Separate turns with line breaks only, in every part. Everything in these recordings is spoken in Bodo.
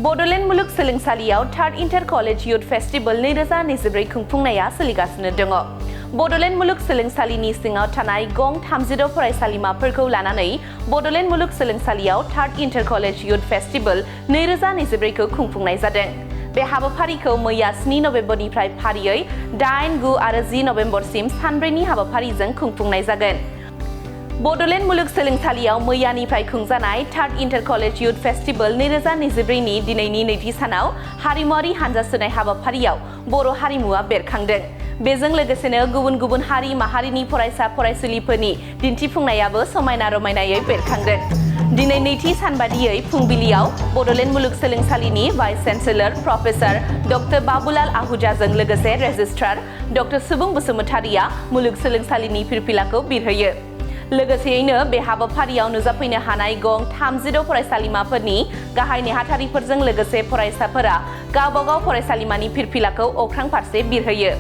बड'लेण्ड मुलुग सोलोंसालियाव third inter college youth festival 2023 खुंफुंनाया सोलिगासिनो दङ। बड'लेण्ड मुलुग सोलोंसालिनि सिङाव थानाय गं 36 फरायसालिमाफोरखौ लानानै बड'लेण्ड मुलुग सोलोंसालियाव third inter college youth festival 2023 खौ खुंफुंनाय जादों। बे हाबाफारिखौ मैया 7 नबेम्बरनिफ्राय फारियै 8, 9 आरो 10 नबेम्बरसिम सानब्रैनि हाबाफारिजों खुंफुंनाय जागोन। बड'लेण्ड मुलुग सोलोंसालियाव मैयानिफ्राय खुंजानाय third inter college youth festival 2023 नि दिनैनि नैथि सानाव हारिमुआरि हानजा सुनाय हाबाफारियाव बर' हारिमुआ बेरखांदों। बेजों लोगोसेनो गुबुन गुबुन हारि माहारिनि फरायसा फरायसुलिफोरनि दिन्थिफुंनायाबो समायना रमायनायै बेरखांदों। दिनै नैथि सान बादियै फुंबिलियाव बड'लेण्ड मुलुग सोलोंसालिनि vice chancellor professor doctor Babulal आहुजाजों लोगोसे रेजिस्ट्रार डक्टर सुबुं बसुमतारिया मुलुग सोलोंसालिनि फिरफिलाखौ बिरहोयो। लोगोसेयैनो बे हाबाफारियाव नुजाफैनो हानाय गं 36 फरायसालिमाफोरनि गाहाय नेहाथारिफोरजों लोगोसे फरायसाफोरा गावबागाव फरायसालिमानि फिरफिलाखौ अख्रां फारसे बिरहोयो।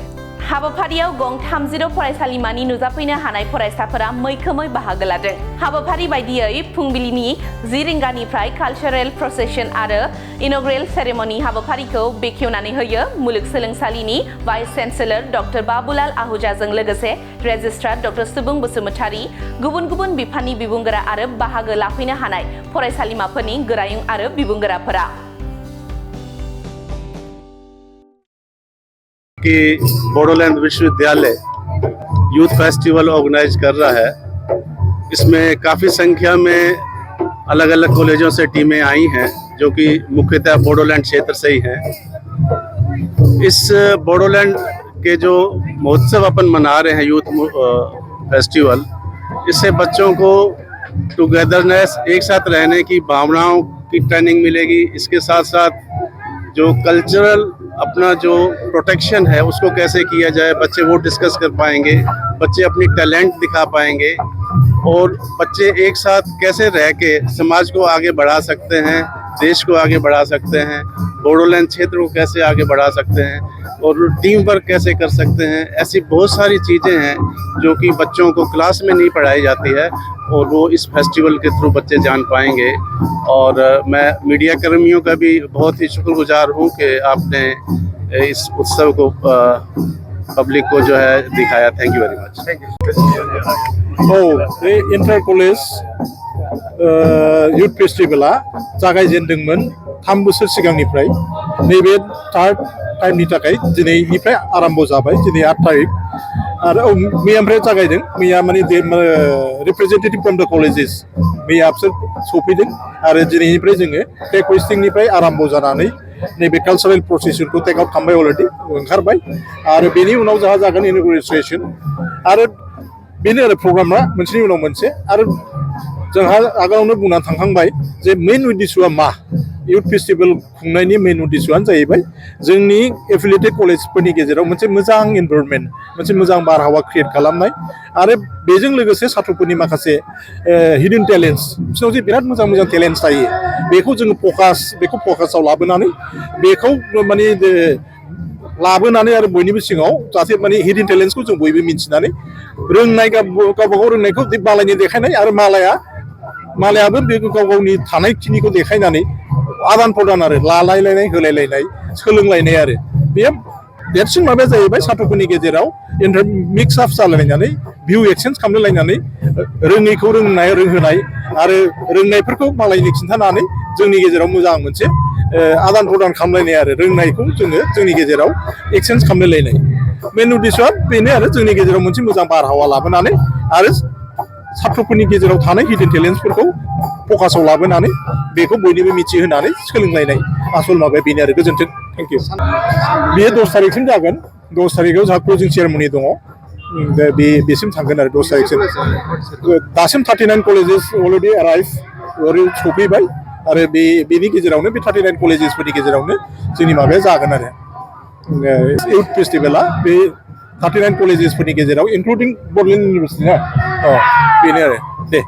हाबाफारियाव गं 36 फरायसालिमानि नुजाफैनो हानाय फरायसाफोरा मैखोमै बाहागो लादों। हाबाफारि बायदियै फुंबिलिनि 10 रिंगानिफ्राय कालचारेल प्रसेसन आरो इनग्रेल सेरेमनि हाबाफारिखौ बेखेवनानै होयो मुलुग सोलोंसालिनि वाइस चेन्सेलर डक्टर बाबुलाल आहुजाजों लोगोसे रेजिस्ट्रार डक्टर सुबुं बसुमतारि, गुबुन गुबुन बिफाननि बिबुंगोरा आरो बाहागो लाफैनो हानाय फरायसालिमाफोरनि गोरायुं आरो बिबुंगोराफोरा।
कि बडोलैंड विश्वविद्यालय यूथ फेस्टिवल ऑर्गेनाइज कर रहा है। इसमें काफ़ी संख्या में अलग अलग कॉलेजों से टीमें आई हैं जो कि मुख्यतः बडोलैंड क्षेत्र से ही हैं। इस बडोलैंड के जो महोत्सव अपन मना रहे हैं यूथ फेस्टिवल, इससे बच्चों को टुगेदरनेस, एक साथ रहने की भावनाओं की ट्रेनिंग मिलेगी। इसके साथ साथ जो कल्चरल अपना जो प्रोटेक्शन है उसको कैसे किया जाए, बच्चे वो डिस्कस कर पाएंगे, बच्चे अपनी टैलेंट दिखा पाएंगे और बच्चे एक साथ कैसे रह के समाज को आगे बढ़ा सकते हैं, देश को आगे बढ़ा सकते हैं, बडोलैंड क्षेत्र को कैसे आगे बढ़ा सकते हैं और टीम वर्क कैसे कर सकते हैं। ऐसी बहुत सारी चीज़ें हैं जो कि बच्चों को क्लास में नहीं पढ़ाई जाती है और वो इस फेस्टिवल के थ्रू बच्चे जान पाएंगे। और मैं मीडिया कर्मियों का भी बहुत ही शुक्रगुजार हूँ कि आपने इस उत्सव को पब्लिक को जो है दिखाया। Thank you very much.
Inter college youth फेस्टिवला जागायजेनदोंमोन 3 बोसोर सिगांनिफ्राय। नैबे थार्ड टाइमनि थाखाय दिनैनिफ्राय आरम्भ जाबाय। दिनै 8 तारिख आरो मैयानिफ्राय जागायदों। मैया माने रिप्रेजेन्टेटिभ फ्रम द कलेजेस मैया बिसोर सफैदों आरो दिनैनिफ्राय जोङो रिक्वेस्टिंनिफ्राय आरम्भ जानानै नैबे कालचारेल प्रसेसनखौ टेक आउट खालामबाय, अलरेडि ओंखारबाय आरो बेनि उनाव जोंहा जागोन इनग्रेशन आरो बेनो आरो प्रग्रामा मोनसेनि उनाव मोनसे। आरो जोंहा आगोलावनो बुंनानै थांखांबाय जे मेइन उद्देश्यआ मा। यूथ फेस्टिवल खुंनायनि मेइन उद्देश्यआनो जाहैबाय जोंनि एफिलिएटेड कलेजफोरनि गेजेराव मोनसे मोजां एनभायरनमेन्ट, मोनसे मोजां बारहावा क्रिएट खालामनाय आरो बेजों लोगोसे साथ्रफोरनि माखासे हिडन टेलेन्ट्स, बिसोरनाव जे बिराद मोजां मोजां टेलेन्ट्स थायो, बेखौ जोङो फकासाव लाबोनानै बेखौ माने लाबोनानै आरो बयनिबो सिङाव जाहाथे माने हिडन टेलेन्ट्सखौ जों बयबो मिन्थिनानै रोंनाय गावबागाव रोंनायखौ मालायनि देखायनाय आरो मालायाबो बे गाव गावनि थानायखिनिखौ देखायनानै आदान प्रदान आरो लालायलायनाय, होलायलायनाय, सोलोंलायनाय आरो बेयो देरसिन माबाया जाहैबाय साथ्रफोरनि गेजेराव मिक्स आप जालायनानै भिउ एक्सचेन्ज खालामलायनानै रोङैखौ रोंहोनाय आरो रोंनायफोरखौ मालायनि खिन्थानानै जोंनि गेजेराव मोजां मोनसे आदान प्रदान खालामलायनाय आरो रोंनायखौ जोङो जोंनि गेजेराव एक्सचेन्ज खालामलायनाय। मेन उद्देश्यआ बेनो आरो जोंनि गेजेराव मोनसे मोजां बारहावा लाबोनानै आरो साथ्रफोरनि गेजेराव थानाय हिडन टेलेन्ट्सफोरखौ फकासाव लाबोनानै बेखौ बयनिबो मिथिहोनानै सोलोंलायनाय आसल माबाया बेनो आरो। गोजोन्थों। Thank you. बेयो 10 तारिखसिम जागोन। 10 तारिखआव जोंहा क्लजिं सेरेमनि दङ। बेसिम थांगोन आरो 10 तारिखसिम। दासिम 39 कलेजेस अलरेडि एराइभ सफैबाय आरो बेनि गेजेरावनो बे 39 कलेजेसफोरनि गेजेरावनो जोंनि माबाया जागोन आरो यूथ फेस्टिवला बे 39 कलेजेसफोरनि गेजेराव इनक्लुडिं बड'लेण्ड इउनिभारसिटि ना बेनो आरो। दे।